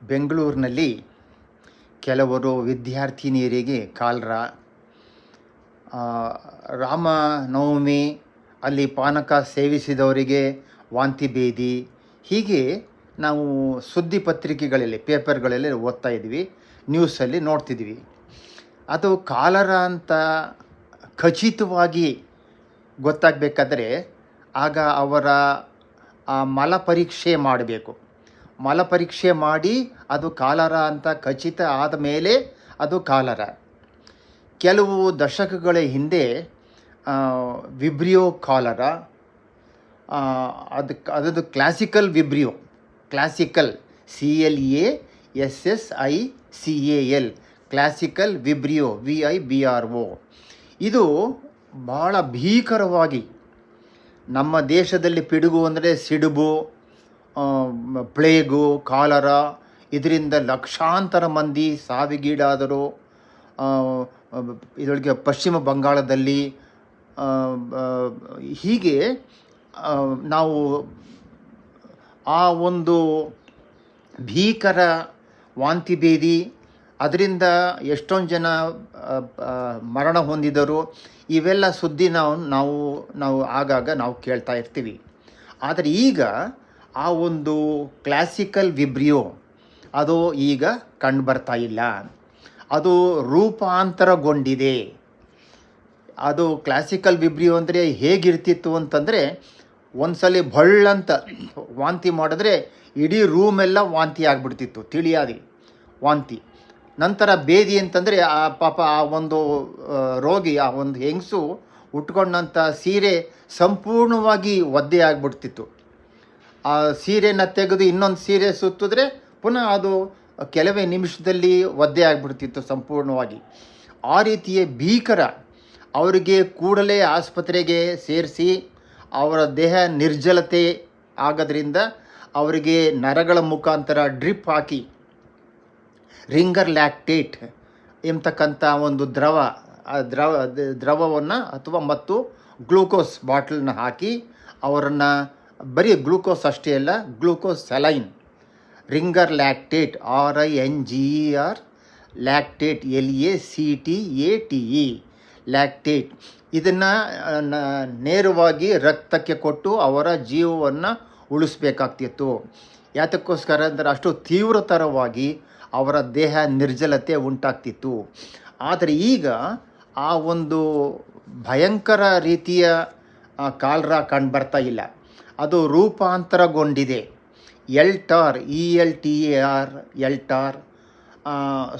ಬೆಂಗಳೂರಿನಲ್ಲಿ ಕೆಲವರು ವಿದ್ಯಾರ್ಥಿನಿಯರಿಗೆ ಕಾಲರಾ, ರಾಮನವಮಿ ಅಲ್ಲಿ ಪಾನಕ ಸೇವಿಸಿದವರಿಗೆ ವಾಂತಿ ಭೇದಿ, ಹೀಗೆ ನಾವು ಸುದ್ದಿ ಪತ್ರಿಕೆಗಳಲ್ಲಿ ಪೇಪರ್ಗಳಲ್ಲಿ ಓದ್ತಾ ಇದ್ವಿ, ನ್ಯೂಸಲ್ಲಿ ನೋಡ್ತಿದ್ವಿ. ಅದು ಕಾಲರಾ ಅಂತ ಖಚಿತವಾಗಿ ಗೊತ್ತಾಗಬೇಕಾದ್ರೆ ಆಗ ಅವರ ಮಲ ಪರೀಕ್ಷೆ ಮಾಡಬೇಕು. ಮಲ ಪರೀಕ್ಷೆ ಮಾಡಿ ಅದು ಕಾಲರಾ ಅಂತ ಖಚಿತ ಆದ ಮೇಲೆ ಅದು ಕಾಲರಾ. ಕೆಲವು ದಶಕಗಳ ಹಿಂದೆ ವಿಬ್ರಿಯೋ ಕಾಲರಾ, ಅದದು classical vibrio, classical CLASSICAL, classical vibrio VIBRO. ಇದು ಭಾಳ ಭೀಕರವಾಗಿ ನಮ್ಮ ದೇಶದಲ್ಲಿ ಪಿಡುಗು ಅಂದರೆ ಸಿಡುಬು, ಪ್ಲೇಗು, ಕಾಲರಾ, ಇದರಿಂದ ಲಕ್ಷಾಂತರ ಮಂದಿ ಸಾವಿಗೀಡಾದರು. ಇದರೊಳಗೆ ಪಶ್ಚಿಮ ಬಂಗಾಳದಲ್ಲಿ ಹೀಗೆ ನಾವು ಆ ಒಂದು ಭೀಕರ ವಾಂತಿ ಭೇದಿ, ಅದರಿಂದ ಎಷ್ಟೊಂದು ಜನ ಮರಣ ಹೊಂದಿದರು. ಇವೆಲ್ಲ ಸುದ್ದಿ ನಾವು ಆಗಾಗ ನಾವು ಕೇಳ್ತಾ ಇರ್ತೀವಿ. ಆದರೆ ಈಗ ಆ ಒಂದು ಕ್ಲಾಸಿಕಲ್ ವಿಬ್ರಿಯೋ ಅದು ಈಗ ಕಂಡುಬರ್ತಾ ಇಲ್ಲ, ಅದು ರೂಪಾಂತರಗೊಂಡಿದೆ. ಅದು ಕ್ಲಾಸಿಕಲ್ ವಿಬ್ರಿಯೋ ಅಂದರೆ ಹೇಗಿರ್ತಿತ್ತು ಅಂತಂದರೆ, ಒಂದ್ಸಲ ಭಳ್ಳಂತ ವಾಂತಿ ಮಾಡಿದ್ರೆ ಇಡೀ ರೂಮೆಲ್ಲ ವಾಂತಿ ಆಗಿಬಿಡ್ತಿತ್ತು, ತಿಳಿಯಾದಿ ವಾಂತಿ. ನಂತರ ಭೇದಿ ಅಂತಂದರೆ ಆ ಒಂದು ರೋಗಿ, ಆ ಒಂದು ಹೆಂಗಸು ಉಟ್ಕೊಂಡಂಥ ಸೀರೆ ಸಂಪೂರ್ಣವಾಗಿ ಒದ್ದೆ ಆಗಿಬಿಡ್ತಿತ್ತು. ಆ ಸೀರೆನ ತೆಗೆದು ಇನ್ನೊಂದು ಸೀರೆ ಸುತ್ತಿದ್ರೆ ಪುನಃ ಅದು ಕೆಲವೇ ನಿಮಿಷದಲ್ಲಿ ಒದ್ದೆ ಆಗಿಬಿಡ್ತಿತ್ತು ಸಂಪೂರ್ಣವಾಗಿ. ಆ ರೀತಿಯ ಭೀಕರ. ಅವರಿಗೆ ಕೂಡಲೇ ಆಸ್ಪತ್ರೆಗೆ ಸೇರಿಸಿ ಅವರ ದೇಹ ನಿರ್ಜಲತೆ ಆಗೋದ್ರಿಂದ ಅವರಿಗೆ ನರಗಳ ಮುಖಾಂತರ ಡ್ರಿಪ್ ಹಾಕಿ ರಿಂಗರ್ ಲ್ಯಾಕ್ಟೇಟ್ ಎಂಬತಕ್ಕಂಥ ಒಂದು ದ್ರವವನ್ನು ಅಥವಾ ಮತ್ತು ಗ್ಲೂಕೋಸ್ ಬಾಟಲನ್ನ ಹಾಕಿ ಅವರನ್ನು, ಬರೀ ಗ್ಲೂಕೋಸ್ ಅಷ್ಟೇ ಅಲ್ಲ, glucose saline, Ringer lactate RINGER, lactate LACTATE, lactate, ಇದನ್ನು ನೇರವಾಗಿ ರಕ್ತಕ್ಕೆ ಕೊಟ್ಟು ಅವರ ಜೀವವನ್ನು ಉಳಿಸ್ಬೇಕಾಗ್ತಿತ್ತು. ಯಾತಕ್ಕೋಸ್ಕರ ಅಂದರೆ ಅಷ್ಟು ತೀವ್ರತರವಾಗಿ ಅವರ ದೇಹ ನಿರ್ಜಲತೆ ಉಂಟಾಗ್ತಿತ್ತು. ಆದರೆ ಈಗ ಆ ಒಂದು ಭಯಂಕರ ರೀತಿಯ ಕಾಲರಾ ಕಂಡುಬರ್ತಾ ಇಲ್ಲ, ಅದು ರೂಪಾಂತರಗೊಂಡಿದೆ. ELTAR, ELTAR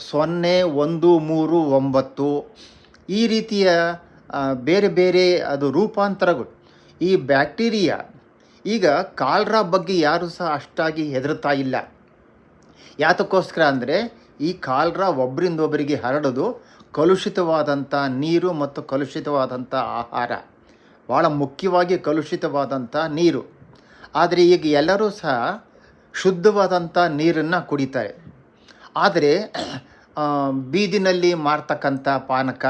0139 ಈ ರೀತಿಯ ಬೇರೆ ಬೇರೆ ಅದು ರೂಪಾಂತರಗಳು. ಈ ಬ್ಯಾಕ್ಟೀರಿಯಾ ಈಗ ಕಾಲರಾ ಬಗ್ಗೆ ಯಾರೂ ಸಹ ಅಷ್ಟಾಗಿ ಹೆದರ್ತಾ ಇಲ್ಲ. ಯಾತಕ್ಕೋಸ್ಕರ ಅಂದರೆ ಈ ಕಾಲರಾ ಒಬ್ಬರಿಂದೊಬ್ಬರಿಗೆ ಹರಡೋದು ಕಲುಷಿತವಾದಂಥ ನೀರು ಮತ್ತು ಕಲುಷಿತವಾದಂಥ ಆಹಾರ, ಭಾಳ ಮುಖ್ಯವಾಗಿ ಕಲುಷಿತವಾದಂಥ ನೀರು. ಆದರೆ ಈಗ ಎಲ್ಲರೂ ಸಹ ಶುದ್ಧವಾದಂಥ ನೀರನ್ನು ಕುಡಿತಾರೆ. ಆದರೆ ಬೀದಿನಲ್ಲಿ ಮಾರ್ತಕ್ಕಂಥ ಪಾನಕ,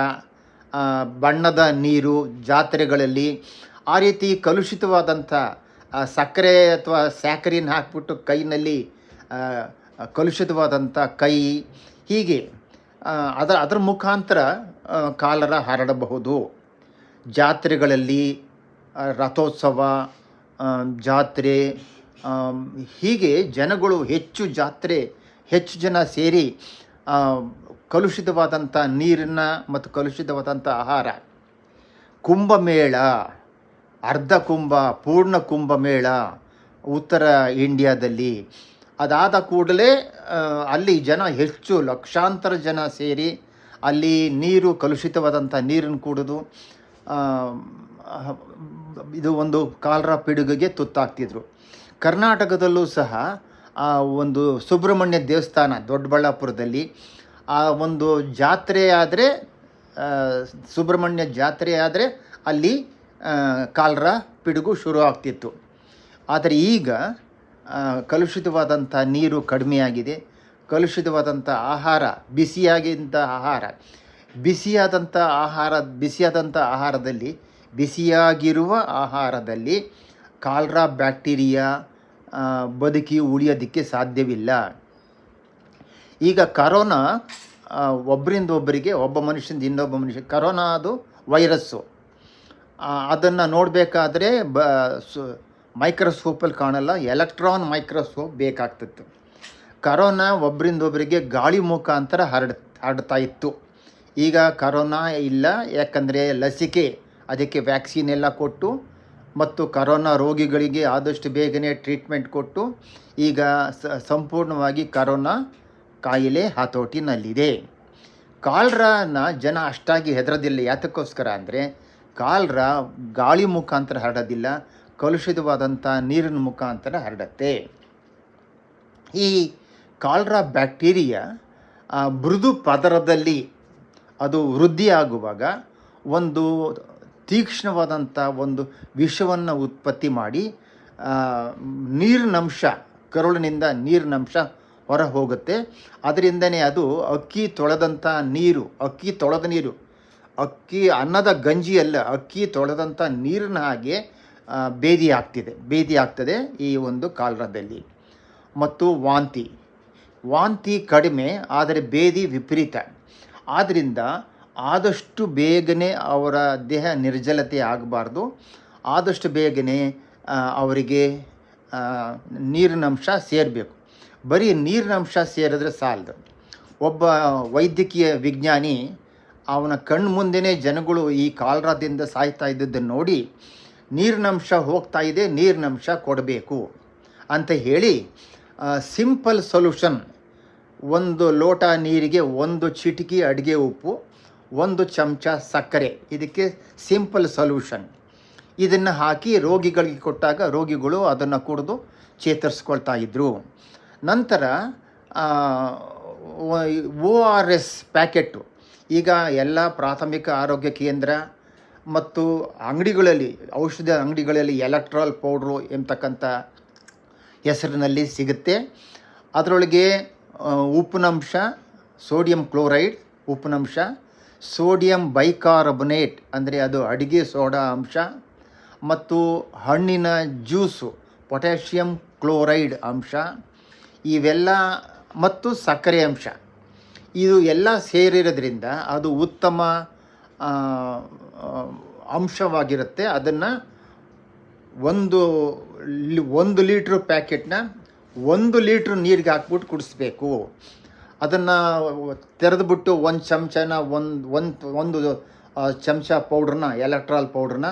ಬಣ್ಣದ ನೀರು, ಜಾತ್ರೆಗಳಲ್ಲಿ ಆ ರೀತಿ ಕಲುಷಿತವಾದಂಥ ಸಕ್ಕರೆ ಅಥವಾ ಸ್ಯಾಕರಿನ್ ಹಾಕ್ಬಿಟ್ಟು ಕೈನಲ್ಲಿ ಕಲುಷಿತವಾದಂಥ ಕೈ, ಹೀಗೆ ಅದರ ಮುಖಾಂತರ ಕಾಲರಾ ಹರಡಬಹುದು. ಜಾತ್ರೆಗಳಲ್ಲಿ ರಥೋತ್ಸವ, ಜಾತ್ರೆ, ಹೀಗೆ ಜನಗಳು ಹೆಚ್ಚು ಜನ ಸೇರಿ ಕಲುಷಿತವಾದಂಥ ನೀರನ್ನು ಮತ್ತು ಕಲುಷಿತವಾದಂಥ ಆಹಾರ. ಕುಂಭಮೇಳ, ಅರ್ಧ ಕುಂಭ, ಪೂರ್ಣ ಕುಂಭಮೇಳ ಉತ್ತರ ಇಂಡಿಯಾದಲ್ಲಿ, ಅದಾದ ಕೂಡಲೇ ಅಲ್ಲಿ ಜನ ಲಕ್ಷಾಂತರ ಜನ ಸೇರಿ ಅಲ್ಲಿ ನೀರು, ಕಲುಷಿತವಾದಂಥ ನೀರನ್ನು ಕುಡಿದು ಇದು ಒಂದು ಕಾಲರಾ ಪಿಡುಗಿಗೆ ತುತ್ತಾಗ್ತಿದ್ರು. ಕರ್ನಾಟಕದಲ್ಲೂ ಸಹ ಒಂದು ಸುಬ್ರಹ್ಮಣ್ಯ ದೇವಸ್ಥಾನ ದೊಡ್ಡಬಳ್ಳಾಪುರದಲ್ಲಿ ಆ ಒಂದು ಜಾತ್ರೆ ಆದರೆ, ಸುಬ್ರಹ್ಮಣ್ಯ ಜಾತ್ರೆ ಆದರೆ ಅಲ್ಲಿ ಕಾಲರಾ ಪಿಡುಗು ಶುರು ಆಗ್ತಿತ್ತು. ಆದರೆ ಈಗ ಕಲುಷಿತವಾದಂಥ ನೀರು ಕಡಿಮೆಯಾಗಿದೆ, ಕಲುಷಿತವಾದಂಥ ಆಹಾರ, ಬಿಸಿಯಾದಂಥ ಆಹಾರದಲ್ಲಿ, ಬಿಸಿಯಾಗಿರುವ ಆಹಾರದಲ್ಲಿ ಕಾಲರಾ ಬ್ಯಾಕ್ಟೀರಿಯಾ ಬದುಕಿ ಉಳಿಯೋದಕ್ಕೆ ಸಾಧ್ಯವಿಲ್ಲ. ಈಗ ಕರೋನಾ ಒಬ್ಬರಿಂದ ಒಬ್ಬರಿಗೆ, ಒಬ್ಬ ಮನುಷ್ಯನಿಂದ ಇನ್ನೊಬ್ಬ ಮನುಷ್ಯ, ಕರೋನಾ ಅದು ವೈರಸ್ಸು. ಅದನ್ನು ನೋಡಬೇಕಾದ್ರೆ ಮೈಕ್ರೋಸ್ಕೋಪಲ್ಲಿ ಕಾಣಲ್ಲ, ಎಲೆಕ್ಟ್ರಾನ್ ಮೈಕ್ರೋಸ್ಕೋಪ್ ಬೇಕಾಗ್ತಿತ್ತು. ಕರೋನಾ ಒಬ್ಬರಿಂದ ಒಬ್ಬರಿಗೆ ಗಾಳಿ ಮುಖಾಂತರ ಹರಡ್ತಾ ಇತ್ತು. ಈಗ ಕರೋನಾ ಇಲ್ಲ, ಯಾಕಂದರೆ ಲಸಿಕೆ, ಅದಕ್ಕೆ ವ್ಯಾಕ್ಸಿನ್ ಎಲ್ಲ ಕೊಟ್ಟು ಮತ್ತು ಕರೋನಾ ರೋಗಿಗಳಿಗೆ ಆದಷ್ಟು ಬೇಗನೆ ಟ್ರೀಟ್ಮೆಂಟ್ ಕೊಟ್ಟು ಈಗ ಸಂಪೂರ್ಣವಾಗಿ ಕರೋನಾ ಕಾಯಿಲೆ ಹತೋಟಿನಲ್ಲಿದೆ. ಕಾಲ್ರಾನ ಜನ ಅಷ್ಟಾಗಿ ಹೆದರೋದಿಲ್ಲ. ಯಾತಕ್ಕೋಸ್ಕರ ಅಂದರೆ ಕಾಲ್ರಾ ಗಾಳಿ ಮುಖಾಂತರ ಹರಡೋದಿಲ್ಲ, ಕಲುಷಿತವಾದಂಥ ನೀರಿನ ಮುಖಾಂತರ ಹರಡುತ್ತೆ. ಈ ಕಾಲ್ರಾ ಬ್ಯಾಕ್ಟೀರಿಯಾ ಮೃದು ಪದರದಲ್ಲಿ ಅದು ವೃದ್ಧಿಯಾಗುವಾಗ ಒಂದು ತೀಕ್ಷ್ಣವಾದಂಥ ಒಂದು ವಿಷವನ್ನು ಉತ್ಪತ್ತಿ ಮಾಡಿ ನೀರಿನಂಶ, ಕರುಳಿನಿಂದ ನೀರಿನಂಶ ಹೊರ ಹೋಗುತ್ತೆ. ಅದರಿಂದನೇ ಅದು ಅಕ್ಕಿ ತೊಳೆದಂಥ ನೀರು, ಅಕ್ಕಿ ತೊಳೆದ ನೀರು, ಅಕ್ಕಿ ಅನ್ನದ ಗಂಜಿಯಲ್ಲ, ಅಕ್ಕಿ ತೊಳೆದಂಥ ನೀರಿನ ಹಾಗೆ ಭೇದಿ ಆಗ್ತದೆ ಈ ಒಂದು ಕಾಲ್ರಾದಲ್ಲಿ. ಮತ್ತು ವಾಂತಿ ಕಡಿಮೆ, ಆದರೆ ಭೇದಿ ವಿಪರೀತ. ಆದ್ದರಿಂದ ಆದಷ್ಟು ಬೇಗನೆ ಅವರ ದೇಹ ನಿರ್ಜಲತೆ ಆಗಬಾರ್ದು, ಆದಷ್ಟು ಬೇಗನೆ ಅವರಿಗೆ ನೀರಿನಂಶ ಸೇರಬೇಕು. ಬರೀ ನೀರಿನಂಶ ಸೇರಿದ್ರೆ ಸಾಲದು. ಒಬ್ಬ ವೈದ್ಯಕೀಯ ವಿಜ್ಞಾನಿ ಅವನ ಕಣ್ಣು ಮುಂದೆನೇ ಜನಗಳು ಈ ಕಾಲ್ರಾದಿಂದ ಸಾಯ್ತಾ ಇದ್ದದ್ದನ್ನು ನೋಡಿ ನೀರಿನಂಶ ಹೋಗ್ತಾ ಇದೆ, ನೀರಿನಂಶ ಕೊಡಬೇಕು ಅಂತ ಹೇಳಿ ಸಿಂಪಲ್ ಸೊಲ್ಯೂಷನ್, 1 ಲೋಟ ನೀರಿಗೆ 1 ಚಿಟಿಕೆ ಅಡುಗೆ ಉಪ್ಪು, 1 ಚಮಚ ಸಕ್ಕರೆ, ಇದಕ್ಕೆ ಸಿಂಪಲ್ ಸೊಲ್ಯೂಷನ್. ಇದನ್ನು ಹಾಕಿ ರೋಗಿಗಳಿಗೆ ಕೊಟ್ಟಾಗ ರೋಗಿಗಳು ಅದನ್ನು ಕುಡಿದು ಚೇತರಿಸ್ಕೊಳ್ತಾ ಇದ್ದರು. ನಂತರ ORS ಪ್ಯಾಕೆಟು ಈಗ ಎಲ್ಲ ಪ್ರಾಥಮಿಕ ಆರೋಗ್ಯ ಕೇಂದ್ರ ಮತ್ತು ಅಂಗಡಿಗಳಲ್ಲಿ, ಔಷಧ ಅಂಗಡಿಗಳಲ್ಲಿ ಎಲೆಕ್ಟ್ರಾಲ್ ಪೌಡ್ರು ಎಂಬತಕ್ಕಂಥ ಹೆಸರಿನಲ್ಲಿ ಸಿಗುತ್ತೆ. ಅದರೊಳಗೆ ಉಪ್ಪಿನಂಶ, ಸೋಡಿಯಂ ಕ್ಲೋರೈಡ್ ಉಪ್ಪಿನಂಶ, ಸೋಡಿಯಂ ಬೈಕಾರ್ಬೊನೇಟ್ ಅಂದರೆ ಅದು ಅಡಿಗೆ ಸೋಡಾ ಅಂಶ, ಮತ್ತು ಹಣ್ಣಿನ ಜ್ಯೂಸು ಪೊಟ್ಯಾಷಿಯಂ ಕ್ಲೋರೈಡ್ ಅಂಶ, ಇವೆಲ್ಲ ಮತ್ತು ಸಕ್ಕರೆ ಅಂಶ, ಇದು ಎಲ್ಲ ಸೇರಿರೋದ್ರಿಂದ ಅದು ಉತ್ತಮ ಅಂಶವಾಗಿರುತ್ತೆ. ಅದನ್ನು 1 ಲೀಟ್ರ್ ಪ್ಯಾಕೆಟ್ನ 1 ಲೀಟ್ರ್ ನೀರಿಗೆ ಹಾಕ್ಬಿಟ್ಟು ಕುಡಿಸ್ಬೇಕು. ಅದನ್ನು ತೆರೆದುಬಿಟ್ಟು 1 ಚಮಚನ ಒಂದು ಚಮಚ ಪೌಡ್ರನ್ನ, ಎಲೆಕ್ಟ್ರಾಲ್ ಪೌಡ್ರನ್ನ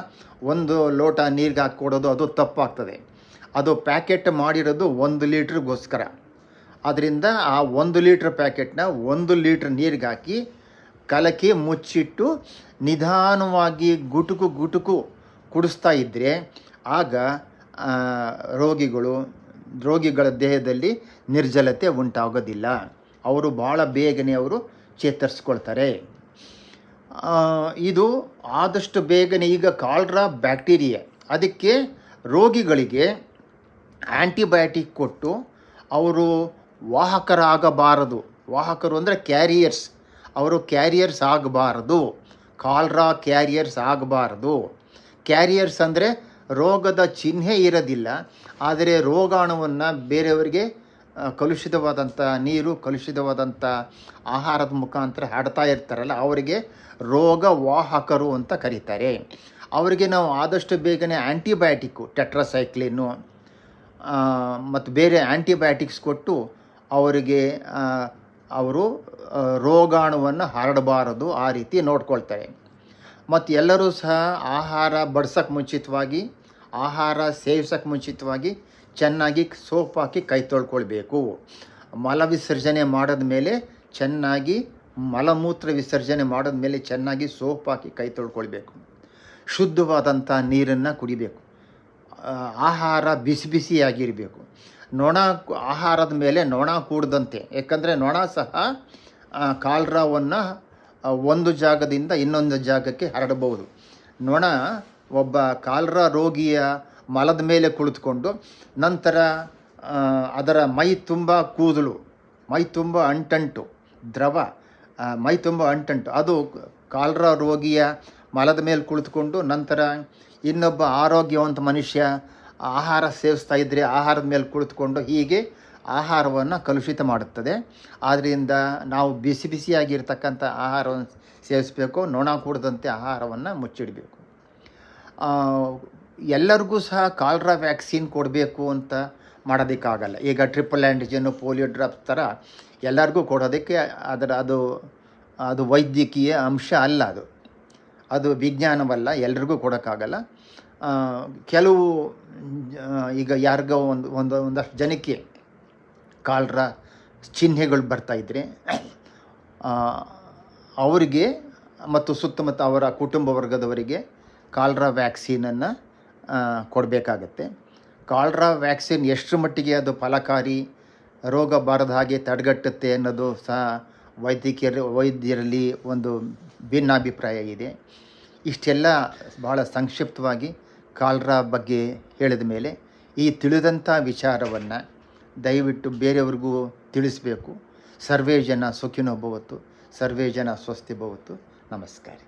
1 ಲೋಟ ನೀರಿಗೆ ಹಾಕಿ ಕೊಡೋದು, ಅದು ತಪ್ಪಾಗ್ತದೆ. ಅದು ಪ್ಯಾಕೆಟ್ ಮಾಡಿರೋದು 1 ಲೀಟ್ರಿಗೋಸ್ಕರ. ಅದರಿಂದ ಆ 1 ಲೀಟ್ರ್ ಪ್ಯಾಕೆಟ್ನ 1 ಲೀಟ್ರ್ ನೀರಿಗೆ ಹಾಕಿ ಕಲಕಿ ಮುಚ್ಚಿಟ್ಟು ನಿಧಾನವಾಗಿ ಗುಟುಕು ಕುಡಿಸ್ತಾ ಇದ್ದರೆ ಆಗ ರೋಗಿಗಳ ದೇಹದಲ್ಲಿ ನಿರ್ಜಲತೆ ಉಂಟಾಗೋದಿಲ್ಲ. ಅವರು ಭಾಳ ಬೇಗನೆ ಅವರು ಚೇತರಿಸ್ಕೊಳ್ತಾರೆ. ಇದು ಆದಷ್ಟು ಬೇಗನೆ ಈಗ ಕಾಲ್ರಾ ಬ್ಯಾಕ್ಟೀರಿಯಾ, ಅದಕ್ಕೆ ರೋಗಿಗಳಿಗೆ ಆ್ಯಂಟಿಬಯೋಟಿಕ್ ಕೊಟ್ಟು ಅವರು ವಾಹಕರಾಗಬಾರದು. ವಾಹಕರು ಅಂದರೆ ಕ್ಯಾರಿಯರ್ಸ್, ಅವರು ಕ್ಯಾರಿಯರ್ಸ್ ಆಗಬಾರದು, ಕಾಲ್ರಾ ಕ್ಯಾರಿಯರ್ಸ್ ಆಗಬಾರದು. ಕ್ಯಾರಿಯರ್ಸ್ ಅಂದರೆ ರೋಗದ ಚಿಹ್ನೆ ಇರೋದಿಲ್ಲ, ಆದರೆ ರೋಗಾಣುವನ್ನು ಬೇರೆಯವರಿಗೆ ಕಲುಷಿತವಾದಂಥ ನೀರು, ಕಲುಷಿತವಾದಂಥ ಆಹಾರದ ಮುಖಾಂತರ ಹರಡ್ತಾ ಇರ್ತಾರಲ್ಲ, ಅವರಿಗೆ ರೋಗವಾಹಕರು ಅಂತ ಕರೀತಾರೆ. ಅವರಿಗೆ ನಾವು ಆದಷ್ಟು ಬೇಗನೆ ಆ್ಯಂಟಿಬಯೋಟಿಕ್ಕು, ಟೆಟ್ರಾಸೈಕ್ಲಿನ್ನು ಮತ್ತು ಬೇರೆ ಆ್ಯಂಟಿಬಯೋಟಿಕ್ಸ್ ಕೊಟ್ಟು ಅವರಿಗೆ ಅವರು ರೋಗಾಣುವನ್ನು ಹರಡಬಾರದು, ಆ ರೀತಿ ನೋಡ್ಕೊಳ್ತಾರೆ. ಮತ್ತು ಎಲ್ಲರೂ ಸಹ ಆಹಾರ ಬಡ್ಸೋಕ್ಕೆ ಮುಂಚಿತವಾಗಿ, ಆಹಾರ ಸೇವಿಸೋಕ್ಕೆ ಮುಂಚಿತವಾಗಿ ಚೆನ್ನಾಗಿ ಸೋಪ್ ಹಾಕಿ ಕೈ ತೊಳ್ಕೊಳ್ಬೇಕು. ಮಲ ವಿಸರ್ಜನೆ ಮಾಡಿದ ಮೇಲೆ ಚೆನ್ನಾಗಿ, ಮಲಮೂತ್ರ ವಿಸರ್ಜನೆ ಮಾಡಿದ ಮೇಲೆ ಚೆನ್ನಾಗಿ ಸೋಪ್ ಹಾಕಿ ಕೈ ತೊಳ್ಕೊಳ್ಬೇಕು. ಶುದ್ಧವಾದಂಥ ನೀರನ್ನು ಕುಡಿಬೇಕು. ಆಹಾರ ಬಿಸಿಯಾಗಿರಬೇಕು. ಆಹಾರದ ಮೇಲೆ ನೊಣ ಕೂಡದಂತೆ, ಯಾಕಂದರೆ ನೊಣ ಸಹ ಕಾಲ್ರಾವನ್ನು ಒಂದು ಜಾಗದಿಂದ ಇನ್ನೊಂದು ಜಾಗಕ್ಕೆ ಹರಡಬಹುದು. ನೊಣ ಒಬ್ಬ ಕಾಲ್ರಾ ರೋಗಿಯ ಮಲದ ಮೇಲೆ ಕುಳಿತುಕೊಂಡು ನಂತರ ಅದರ ಮೈ ತುಂಬ ಕೂದಲು, ಮೈ ತುಂಬ ಅಂಟಂಟು ದ್ರವ, ಮೈ ತುಂಬ ಅಂಟಂಟು ಅದು ಕಾಲ್ರಾ ರೋಗಿಯ ಮಲದ ಮೇಲೆ ಕುಳಿತುಕೊಂಡು ನಂತರ ಇನ್ನೊಬ್ಬ ಆರೋಗ್ಯವಂತ ಮನುಷ್ಯ ಆಹಾರ ಸೇವಿಸ್ತಾ ಇದ್ದರೆ ಆಹಾರದ ಮೇಲೆ ಕುಳಿತುಕೊಂಡು ಹೀಗೆ ಆಹಾರವನ್ನು ಕಲುಷಿತ ಮಾಡುತ್ತದೆ. ಆದ್ದರಿಂದ ನಾವು ಬಿಸಿ ಬಿಸಿಯಾಗಿರ್ತಕ್ಕಂಥ ಆಹಾರವನ್ನು ಸೇವಿಸಬೇಕು, ನೊಣ ಕೂಡದಂತೆ ಆಹಾರವನ್ನು ಮುಚ್ಚಿಡಬೇಕು. ಎಲ್ಲರಿಗೂ ಸಹ ಕಾಲ್ರಾ ವ್ಯಾಕ್ಸಿನ್ ಕೊಡಬೇಕು ಅಂತ ಮಾಡೋದಕ್ಕಾಗಲ್ಲ. ಈಗ ಟ್ರಿಪಲ್ ಆ್ಯಂಟಿಜನ್ನು, ಪೋಲಿಯೋ ಡ್ರಾಪ್ಸ್ ಥರ ಎಲ್ಲರಿಗೂ ಕೊಡೋದಕ್ಕೆ ಅದು ವೈದ್ಯಕೀಯ ಅಂಶ ಅಲ್ಲ, ಅದು ವಿಜ್ಞಾನವಲ್ಲ, ಎಲ್ರಿಗೂ ಕೊಡೋಕ್ಕಾಗಲ್ಲ. ಕೆಲವು ಈಗ ಯಾರಿಗೋ ಒಂದಷ್ಟು ಜನಕ್ಕೆ ಕಾಲ್ರಾ ಚಿಹ್ನೆಗಳು ಬರ್ತಾಯಿದ್ರೆ ಅವರಿಗೆ ಮತ್ತು ಸುತ್ತಮುತ್ತ ಅವರ ಕುಟುಂಬ ವರ್ಗದವರಿಗೆ ಕಾಲ್ರಾ ವ್ಯಾಕ್ಸಿನನ್ನು ಕೊಡಬೇಕಾಗತ್ತೆ. ಕಾಲ್ರಾ ವ್ಯಾಕ್ಸಿನ್ ಎಷ್ಟರ ಮಟ್ಟಿಗೆ ಅದು ಫಲಕಾರಿ, ರೋಗ ಬಾರದ ಹಾಗೆ ತಡೆಗಟ್ಟುತ್ತೆ ಅನ್ನೋದು ಸಹ ವೈದ್ಯರಲ್ಲಿ ಒಂದು ಭಿನ್ನಾಭಿಪ್ರಾಯ ಇದೆ. ಇಷ್ಟೆಲ್ಲ ಬಹಳ ಸಂಕ್ಷಿಪ್ತವಾಗಿ ಕಾಲ್ರಾ ಬಗ್ಗೆ ಹೇಳಿದ ಮೇಲೆ ಈ ತಿಳಿದಂಥ ವಿಚಾರವನ್ನು ದಯವಿಟ್ಟು ಬೇರೆಯವ್ರಿಗೂ ತಿಳಿಸಬೇಕು. ಸರ್ವೇ ಜನ ಸುಖಿನೋ ಭವಂತು, ಸರ್ವೇ ಜನ ಸ್ವಸ್ತಿ ಭವಂತು. ನಮಸ್ಕಾರ.